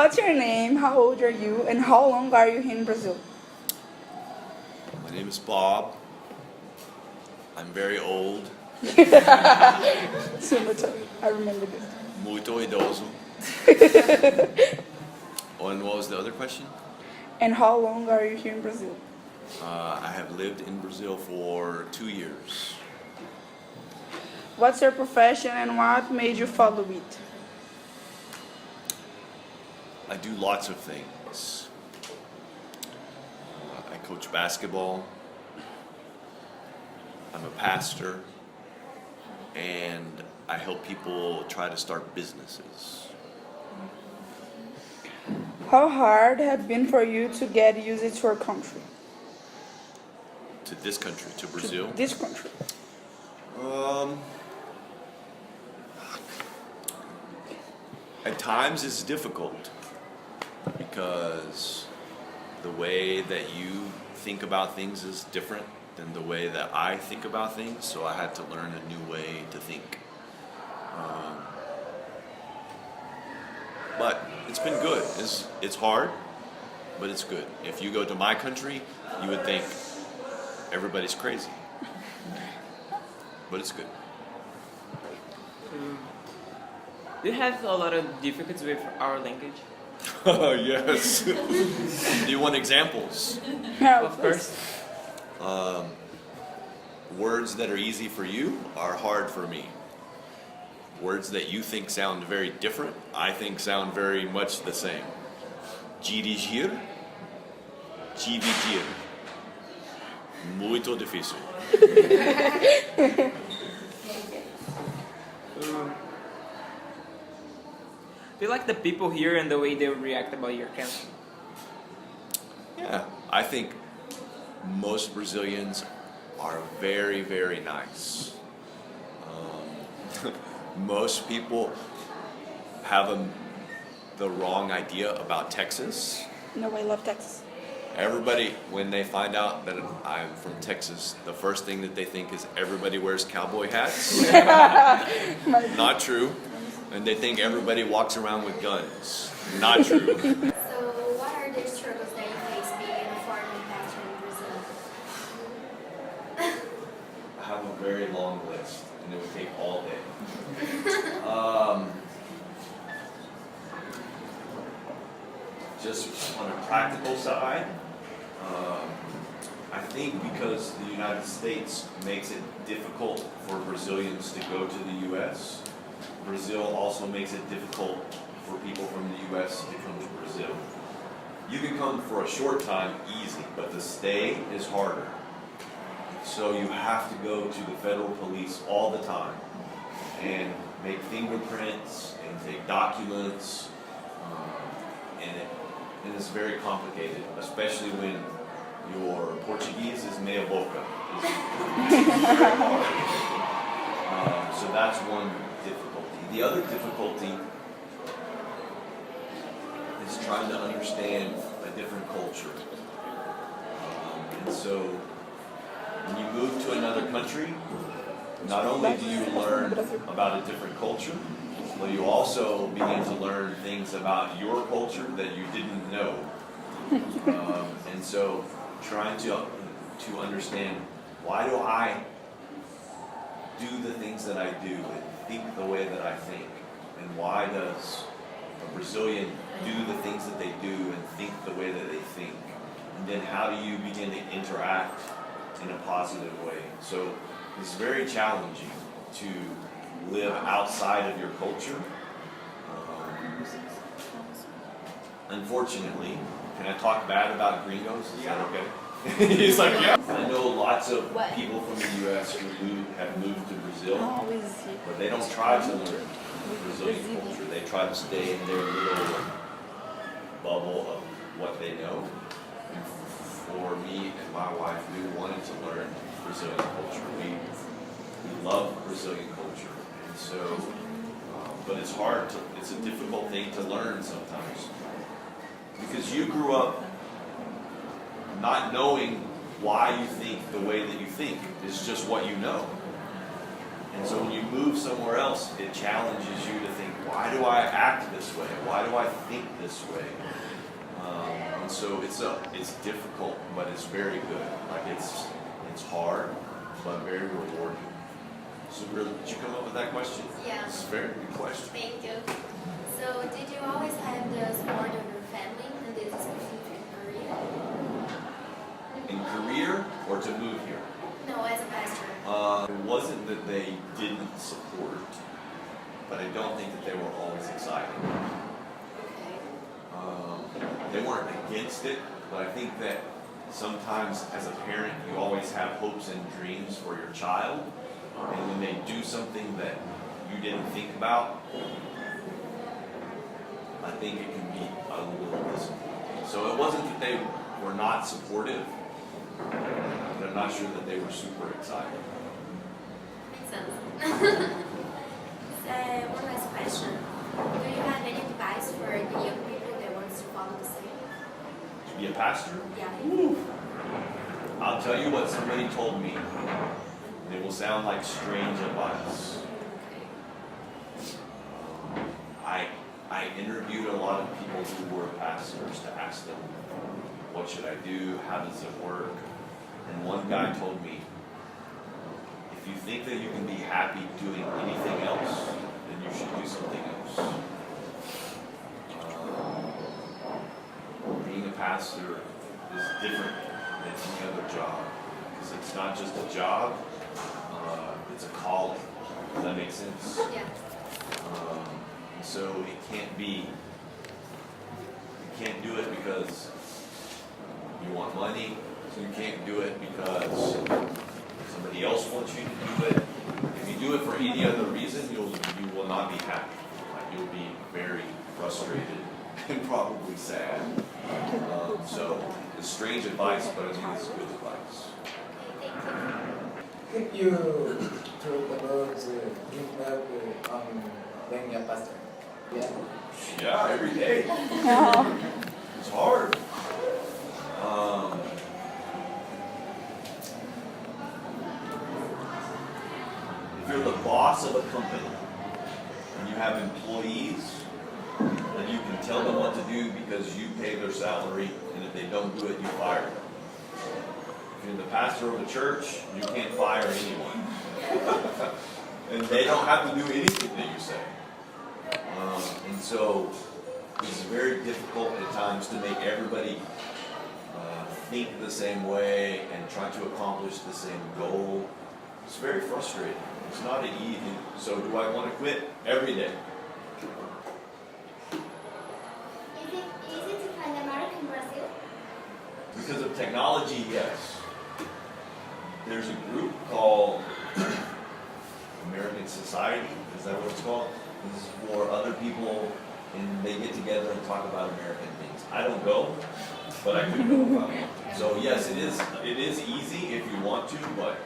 What's your name? How old are you? And how long are you here in Brazil? My name is Bob. I'm very old. Similar to, I remember this. Muito idoso. And what was the other question? And how long are you here in Brazil? I have lived in Brazil for 2 years. What's your profession and what made you follow it? I do lots of things. I coach basketball. I'm a pastor. And I help people try to start businesses. How hard had been for you to get used to our country? To this country, to Brazil. To this country. At times it's difficult because the way that you think about things is different than the way that I think about things, so I had to learn a new way to think. But it's been good. It's hard, but it's good. If you go to my country, you would think everybody's crazy. But it's good. Do you have a lot of difficulties with our language? Oh, yes. Do you want examples? Yeah, Of course. Words that are easy for you are hard for me. Words that you think sound very different, I think sound very much the same. Dirigir, dividir. Muito difícil. Do you like the people here and the way they react about your country? Yeah, I think most Brazilians are very, very nice. Most people have the wrong idea about Texas. No, I love Texas. Everybody, when they find out that I'm from Texas, the first thing that they think is everybody wears cowboy hats. Not true. And they think everybody walks around with guns. Not true. So, what are the struggles that you face being a foreign pastor in Brazil? I have a very long list, and it would take all day. Just on a practical side, I think because the United States makes it difficult for Brazilians to go to the U.S., Brazil also makes it difficult for people from the U.S. to come to Brazil. You can come for a short time easy, but to stay is harder. So you have to go to the federal police all the time and make fingerprints and take documents, and it's very complicated, especially when your Portuguese is meia boca. It's very hard. So that's one difficulty. The other difficulty is trying to understand a different culture. And so when you move to another country, not only do you learn about a different culture, but you also begin to learn things about your culture that you didn't know. And so trying to understand, why do I do the things that I do and think the way that I think? And why does a Brazilian do the things that they do and think the way that they think? And then how do you begin to interact in a positive way? So it's very challenging to live outside of your culture. Unfortunately, can I talk bad about gringos? Is that okay? He's like, yeah. I know lots of people from the U.S. who have moved to Brazil, but they don't try to learn Brazilian culture. They try to stay in their little bubble of what they know. And for me and my wife, we wanted to learn Brazilian culture. We love Brazilian culture, and so, but it's hard to. It's a difficult thing to learn sometimes because you grew up not knowing why you think the way that you think. It's just what you know. And so when you move somewhere else, it challenges you to think why do I act this way? Why do I think this way? And so it's difficult, but it's very good. Like it's hard, but very rewarding. So really, did you come up with that question? Yeah. It's a very good question. Thank you. So, did you always have the support of your family in this specific career? In career or to move here? No, as a pastor. It wasn't that they didn't support, but I don't think that they were always excited. Okay. They weren't against it, but I think that sometimes as a parent you always have hopes and dreams for your child, and when they do something that you didn't think about, I think it can be a little disappointing. So it wasn't that they were not supportive, but I'm not sure that they were super excited. Makes sense. One last question. Do you have any advice for the young people that want to follow the same? To be a pastor, Yeah. I'll tell you what somebody told me. It will sound like strange advice. I interviewed a lot of people who were pastors to ask them, what should I do? How does it work? And one guy told me, if you think that you can be happy doing anything else, then you should do something else. Being a pastor is different than any other job, because it's not just a job, it's a calling. Does that make sense? Yeah. So it can't be, you can't do it because you want money, so you can't do it because somebody else wants you to do it. If you do it for any other reason, you will not be happy. Like you'll be very frustrated and probably sad. So it's strange advice, but I think it's good advice. Thank you. If you talk about give back on being a pastor, yeah. Yeah, every day. No. It's hard. If you're the boss of a company and you have employees, then you can tell them what to do because you pay their salary, and if they don't do it, you fire them. If you're the pastor of a church, you can't fire anyone. And they don't have to do anything that you say. And so it's very difficult at times to make everybody think the same way and try to accomplish the same goal. It's very frustrating. It's not an easy. So do I want to quit? Every day. Is it easy to find American in Brazil? Because of technology, yes. There's a group called American Society. Is that what it's called? This is for other people, and they get together and talk about American things. I don't go, but I could go about it. So yes, it is easy if you want to, but